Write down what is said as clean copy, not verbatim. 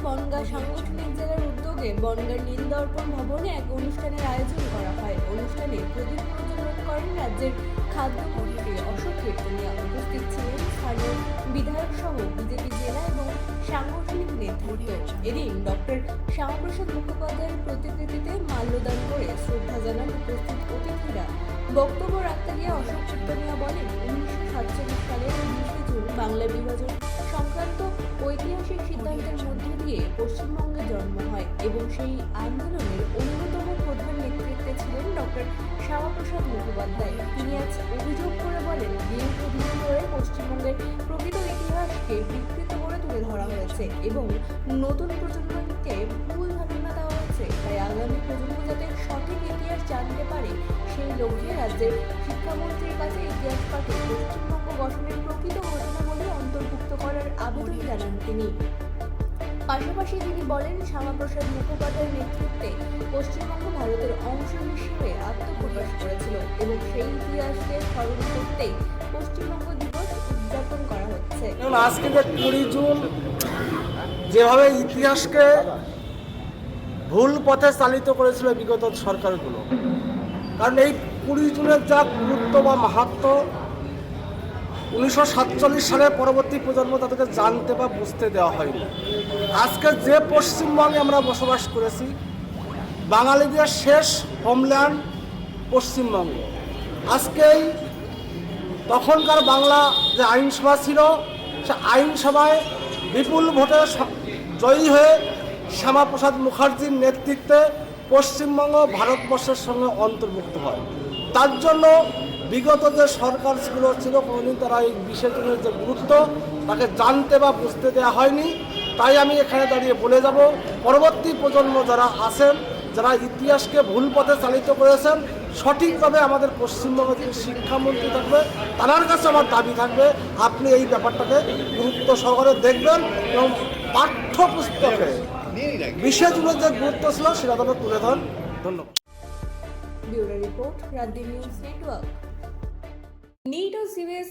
বনগাঁ সাংগঠনিক জেলার উদ্যোগে বনগাঁ নীলদর্পণ ভবনে এক অনুষ্ঠানের আয়োজন করা হয়। অনুষ্ঠানে প্রদীপ প্রজ্বলন করেন রাজ্যের খাদ্যমন্ত্রী অশোক কীর্তনিয়া। উপস্থিত ছিলেন স্থানীয় বিধায়ক সহ বিজেপি জেলা এবং সাংগঠনিক নেতৃত্ব। এদিন ডক্টর শ্যামাপ্রসাদ মুখোপাধ্যায়ের প্রতিকৃতিতে মাল্যদান করে শ্রদ্ধা জানান উপস্থিত অতিথিরা। বক্তব্য রাখতে গিয়ে অশোক কীর্তনিয়া বলেন, 1947 সালের 20 জুন বাংলা বিভাজন সংক্রান্ত ঐতিহাসিক সিদ্ধান্তের মধ্য দিয়ে পশ্চিমবঙ্গে জন্ম হয় এবং সেই আন্দোলনের অন্যতম প্রধান নেতৃত্বে ছিলেন ডক্টর শ্যামাপ্রসাদ মুখোপাধ্যায়। তিনি আজ অভিযোগ করে বলেন, দীর্ঘদিন ধরে পশ্চিমবঙ্গের প্রকৃত ইতিহাসকে বিকৃত করে তুলে ধরা হয়েছে এবং নতুন প্রজন্মকে ভুল ধারণা দেওয়া হয়েছে। তাই আগামী প্রজন্ম যাতে সঠিক ইতিহাস জানতে পারে, সেই লক্ষ্যে রাজ্যের শিক্ষামন্ত্রীর কাছে ইতিহাস পাঠে পশ্চিমবঙ্গ গঠনের প্রকৃত ঘটনাবলী অন্তর্ভুক্ত করার আবেদন জানান তিনি। পাশাপাশি তিনি বলেন, শ্যামাপ্রসাদ মুখোপাধ্যায়ের নেতৃত্বে পশ্চিমবঙ্গ ভারতের অংশ হিসেবে আত্মপ্রকাশ করেছিল এবং সেই ইতিহাসকে স্মরণ করতেই পশ্চিমবঙ্গ দিবস উদযাপন করা হচ্ছে। আজকে যে 20 জুন যেভাবে ইতিহাসকে ভুল পথে চালিত করেছিল বিগত সরকারগুলো, কারণ এই 20 জুনের যা গুরুত্ব বা মাহাত্ম্য 1947 সালের পরবর্তী প্রজন্ম তাদেরকে জানতে বা বুঝতে দেওয়া হয়নি। আজকে যে পশ্চিমবঙ্গে আমরা বসবাস করেছি, বাঙালিদের শেষ হোমল্যান্ড পশ্চিমবঙ্গ। আজকেই তখনকার বাংলা যে আইনসভা ছিল, সে আইনসভায় বিপুল ভোটে জয়ী হয়ে শ্যামাপ্রসাদ মুখার্জির নেতৃত্বে পশ্চিমবঙ্গ ভারতবর্ষের সঙ্গে অন্তর্ভুক্ত হয়। তার জন্য বিগত যে সরকারগুলো ছিল, কোনোদিন তারা এই বিষয়গুলোর যে গুরুত্ব তাকে জানতে বা বুঝতে দেওয়া হয়নি। তাই আমি এখানে দাঁড়িয়ে বলে যাব, পরবর্তী প্রজন্ম যারা আছেন, যারা ইতিহাসকে ভুল পথে চালিত করেছেন, সঠিকভাবে আমাদের পশ্চিমবঙ্গের যে শিক্ষামন্ত্রী থাকবে তার কাছে আমার দাবি থাকবে, আপনি এই ব্যাপারটাকে গুরুত্ব সহকারে দেখবেন এবং পাঠ্যপুস্তকে বিষয়গুলোর যে গুরুত্ব ছিল সেটা তুলে ধরেন। ধন্যবাদ। ব্যুরো রিপোর্ট, রাজ্য নিউজ নেটওয়ার্ক। नीट और सीबीएसई